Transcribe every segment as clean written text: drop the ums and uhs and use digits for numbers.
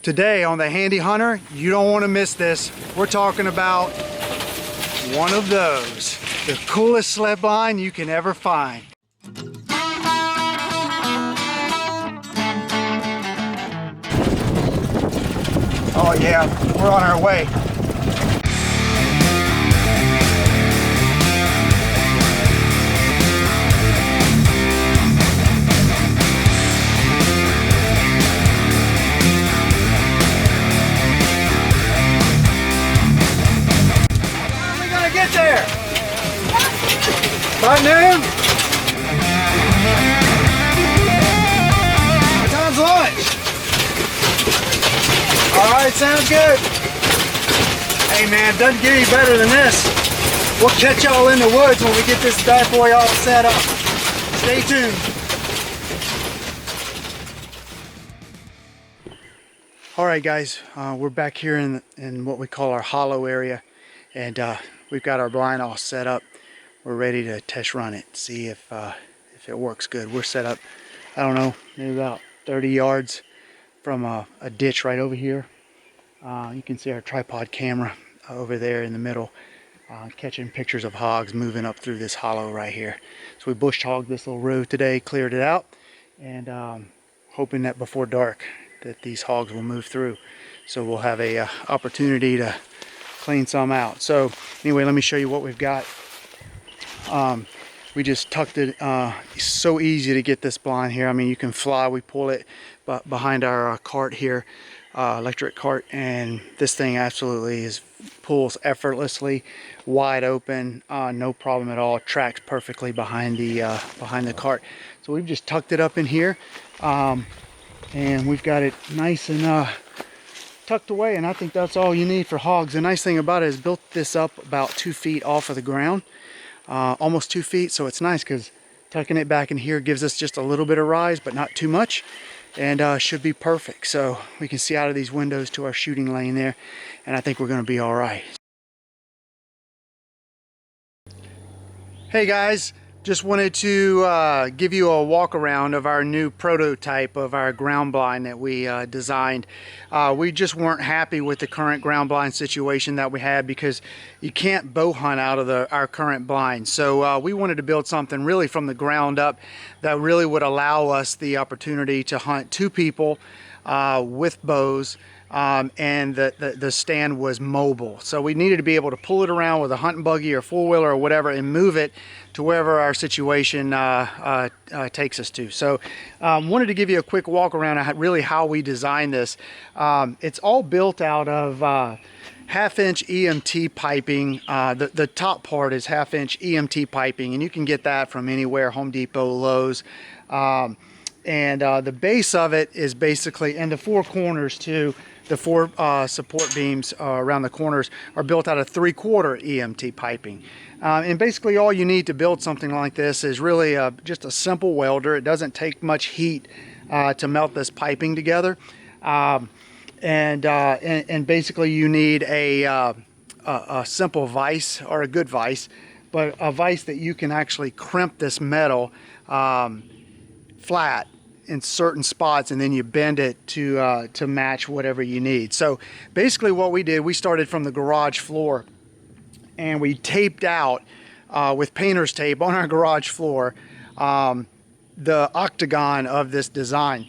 Today on the Handy Hunter, you don't want to miss this. We're talking about one of those, the coolest sled blind you can ever find. Oh yeah, we're on our way. Get there! By noon? What time's lunch? Alright, sounds good. Hey man, doesn't get any better than this. We'll catch y'all in the woods when we get this bad boy all set up. Stay tuned. Alright guys, we're back here in what we call our hollow area, and we've got our blind all set up. We're ready to test run it, see if it works good. We're set up, I don't know, maybe about 30 yards from a ditch right over here. You can see our tripod camera over there in the middle, catching pictures of hogs moving up through this hollow right here. So we bush hogged this little road today, cleared it out, and hoping that before dark that these hogs will move through. So we'll have a opportunity to clean some out. So anyway, let me show you what we've got. We just tucked it. It's so easy to get this blind here. I mean, you can fly. We pull it behind our cart here, electric cart, and this thing absolutely pulls effortlessly, wide open, no problem at all. It tracks perfectly behind the cart. So we've just tucked it up in here, and we've got it nice and tucked away, and I think that's all you need for hogs. The nice thing about it is built this up about 2 feet off of the ground, almost 2 feet, so it's nice because tucking it back in here gives us just a little bit of rise, but not too much, and should be perfect. So we can see out of these windows to our shooting lane there, and I think we're going to be all right. Hey guys, just wanted to give you a walk around of our new prototype of our ground blind that we designed. We just weren't happy with the current ground blind situation that we had, because you can't bow hunt out of our current blind. So we wanted to build something really from the ground up that really would allow us the opportunity to hunt 2 people with bows. And the stand was mobile, so we needed to be able to pull it around with a hunting buggy or 4-wheeler or whatever and move it to wherever our situation takes us to. So wanted to give you a quick walk around of really how we designed this. It's all built out of 1/2-inch EMT piping. The top part is 1/2-inch EMT piping, and you can get that from anywhere, Home Depot, Lowe's. And the base of it is basically, and the 4 corners too, the 4 support beams around the corners are built out of 3/4 EMT piping. And basically all you need to build something like this is really just a simple welder. It doesn't take much heat to melt this piping together. And basically you need a simple vise, or a good vise, but a vise that you can actually crimp this metal flat in certain spots, and then you bend it to match whatever you need. So basically what we did, we started from the garage floor, and we taped out with painter's tape on our garage floor the octagon of this design.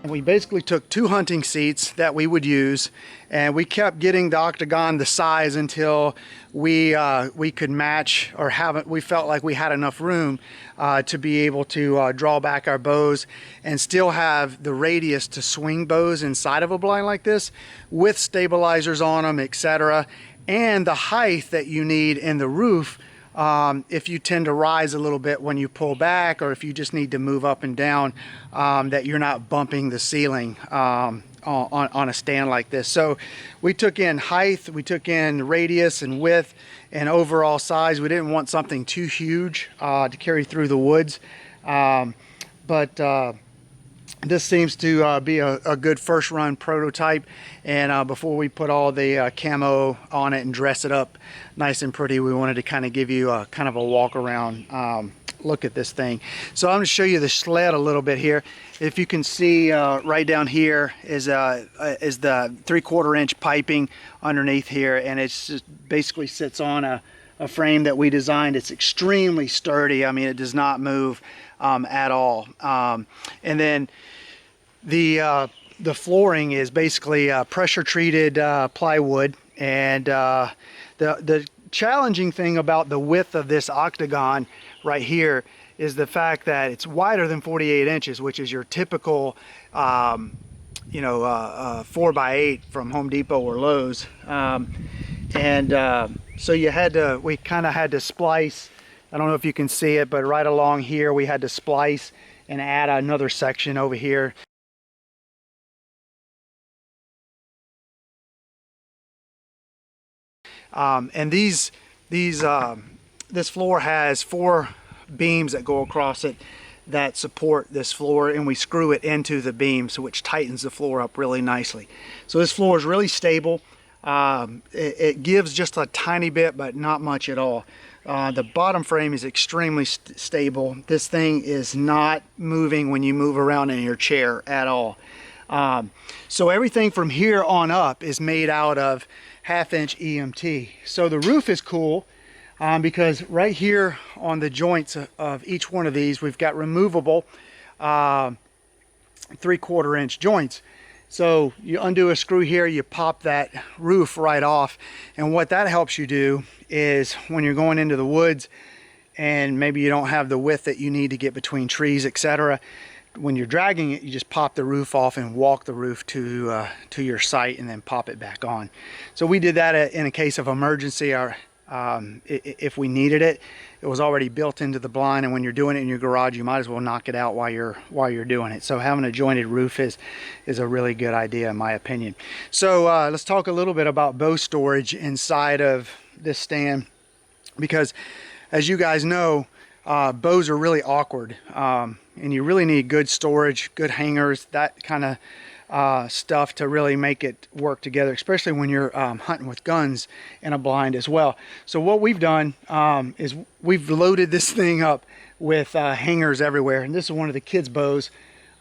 We basically took 2 hunting seats that we would use, and we kept getting the octagon the size until we could match, or we felt like we had enough room to be able to draw back our bows and still have the radius to swing bows inside of a blind like this with stabilizers on them, etc., and the height that you need in the roof if you tend to rise a little bit when you pull back, or if you just need to move up and down, that you're not bumping the ceiling on a stand like this. So we took in height, we took in radius and width and overall size. We didn't want something too huge to carry through the woods, but this seems to be a good first run prototype. And before we put all the camo on it and dress it up nice and pretty, we wanted to kind of give you a kind of a walk around look at this thing. So I'm going to show you the sled a little bit here. If you can see, right down here is the 3/4 inch piping underneath here, and it's just basically sits on a frame that we designed. It's extremely sturdy. I mean, it does not move at all. And then the flooring is basically pressure treated plywood. And the challenging thing about the width of this octagon right here is the fact that it's wider than 48 inches, which is your typical 4x8 from Home Depot or Lowe's. So we kind of had to splice. I don't know if you can see it, but right along here we had to splice and add another section over here. And this floor has 4 beams that go across it that support this floor, and we screw it into the beam, so which tightens the floor up really nicely. So this floor is really stable. It gives just a tiny bit, but not much at all. The bottom frame is extremely stable. This thing is not moving when you move around in your chair at all. So everything from here on up is made out of 1/2 inch EMT. So the roof is cool because right here on the joints of each one of these, we've got removable 3/4 inch joints. So you undo a screw here, you pop that roof right off, and what that helps you do is when you're going into the woods and maybe you don't have the width that you need to get between trees, etc., when you're dragging it, you just pop the roof off and walk the roof to your site and then pop it back on. So we did that in a case of emergency, or if we needed it. It was already built into the blind, and when you're doing it in your garage, you might as well knock it out while you're doing it. So having a jointed roof is a really good idea in my opinion. So let's talk a little bit about bow storage inside of this stand, because as you guys know, bows are really awkward, and you really need good storage, good hangers, that kind of stuff to really make it work together, especially when you're hunting with guns in a blind as well. So what we've done is we've loaded this thing up with hangers everywhere, and this is one of the kids' bows.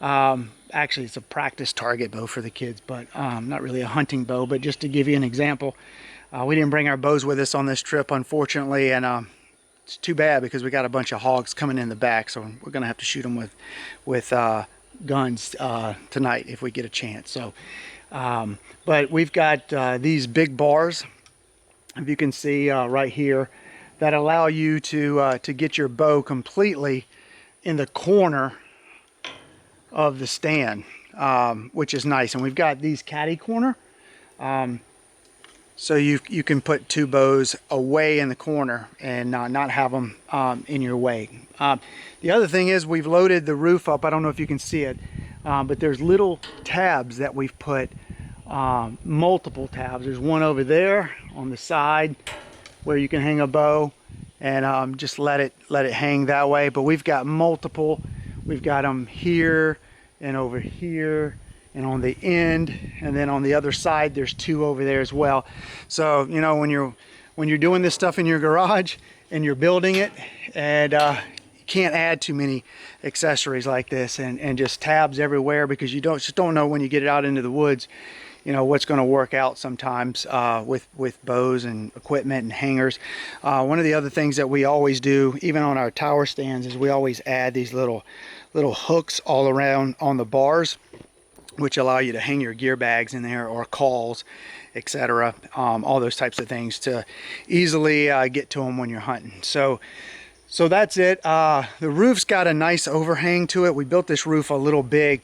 Actually, it's a practice target bow for the kids, but not really a hunting bow. But just to give you an example, we didn't bring our bows with us on this trip, unfortunately, and it's too bad because we got a bunch of hogs coming in the back, so we're gonna have to shoot them with guns tonight if we get a chance. So but we've got these big bars, if you can see right here, that allow you to get your bow completely in the corner of the stand, which is nice. And we've got these caddy corner, so you can put 2 bows away in the corner and not have them in your way. The other thing is we've loaded the roof up. I don't know if you can see it, but there's little tabs that we've put, multiple tabs. There's one over there on the side where you can hang a bow and just let it hang that way. But we've got multiple. We've got them here and over here and on the end, and then on the other side there's 2 over there as well. So you know, when you're doing this stuff in your garage and you're building it, and you can't add too many accessories like this and just tabs everywhere, because you just don't know when you get it out into the woods, you know, what's going to work out sometimes with bows and equipment and hangers. One of the other things that we always do, even on our tower stands, is we always add these little hooks all around on the bars, which allow you to hang your gear bags in there, or calls, etc. All those types of things to easily get to them when you're hunting. So that's it. The roof's got a nice overhang to it. We built this roof a little big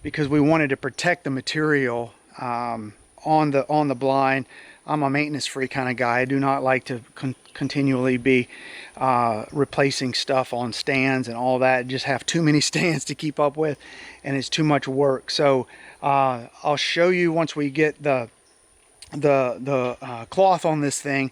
because we wanted to protect the material on the blind. I'm a maintenance-free kind of guy. I do not like to continually be replacing stuff on stands and all that. Just have too many stands to keep up with, and it's too much work. So I'll show you once we get the cloth on this thing.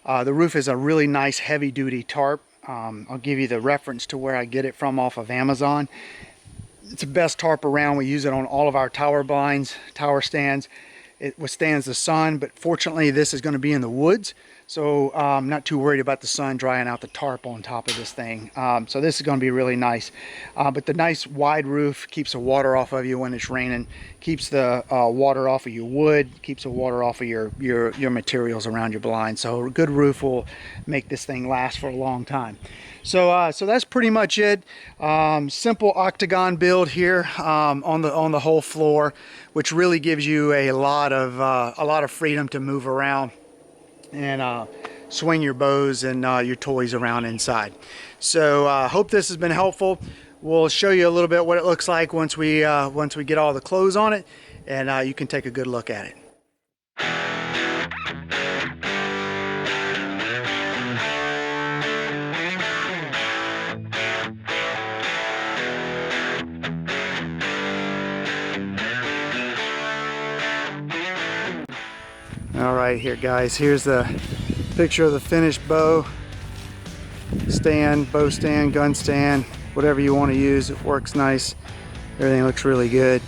The roof is a really nice heavy-duty tarp. I'll give you the reference to where I get it from off of Amazon. It's the best tarp around. We use it on all of our tower blinds, tower stands. It withstands the sun, but fortunately this is going to be in the woods, so I'm not too worried about the sun drying out the tarp on top of this thing. So this is going to be really nice. But the nice wide roof keeps the water off of you when it's raining, keeps the water off of your wood, keeps the water off of your materials around your blind. So a good roof will make this thing last for a long time. So that's pretty much it. Simple octagon build here on the whole floor, which really gives you a lot of freedom to move around and swing your bows and your toys around inside. So hope this has been helpful. We'll show you a little bit what it looks like once we get all the clothes on it, and you can take a good look at it. All right, here guys, here's the picture of the finished bow stand, gun stand, whatever you want to use. It works nice. Everything looks really good.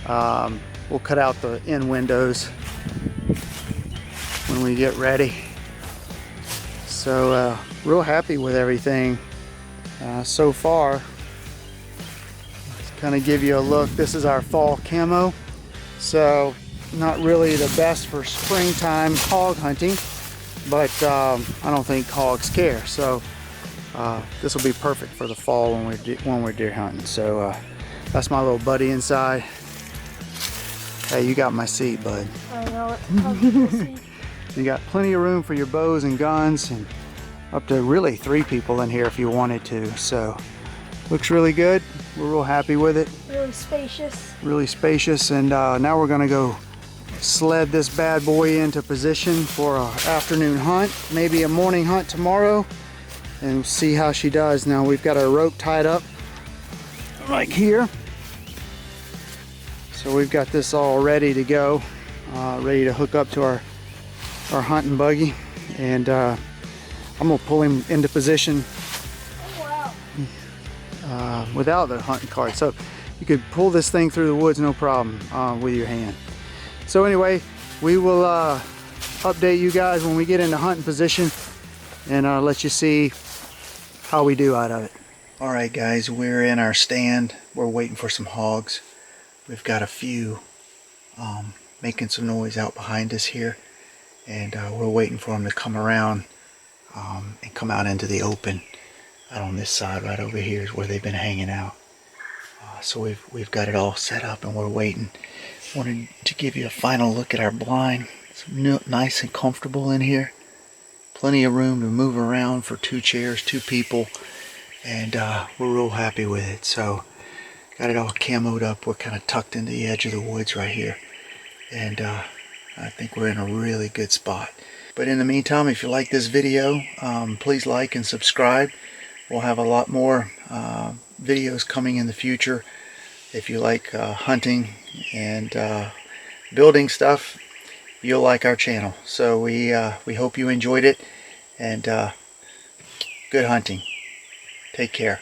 We'll cut out the end windows when we get ready. So real happy with everything so far. Let's kind of give you a look. This is our fall camo. So not really the best for springtime hog hunting, but I don't think hogs care. So this will be perfect for the fall when we're deer hunting. So that's my little buddy inside. Hey, you got my seat, bud. I know it. You got plenty of room for your bows and guns, and up to really 3 people in here if you wanted to. So looks really good. We're real happy with it. Really spacious. Really spacious, and now we're gonna go sled this bad boy into position for an afternoon hunt, maybe a morning hunt tomorrow, and see how she does. Now we've got our rope tied up like here, so we've got this all ready to go, ready to hook up to our hunting buggy, and I'm gonna pull him into position without the hunting cart, so you could pull this thing through the woods no problem with your hand. So anyway, we will update you guys when we get into hunting position, and let you see how we do out of it. All right guys, we're in our stand. We're waiting for some hogs. We've got a few making some noise out behind us here, and we're waiting for them to come around and come out into the open. Out on this side right over here is where they've been hanging out. So we've got it all set up and we're waiting. Wanted to give you a final look at our blind. It's nice and comfortable in here. Plenty of room to move around for 2 chairs, 2 people, and we're real happy with it. So got it all camoed up. We're kind of tucked into the edge of the woods right here, and I think we're in a really good spot. But in the meantime, if you like this video, please like and subscribe. We'll have a lot more videos coming in the future. If you like hunting and building stuff, you'll like our channel. So we hope you enjoyed it, and good hunting. Take care.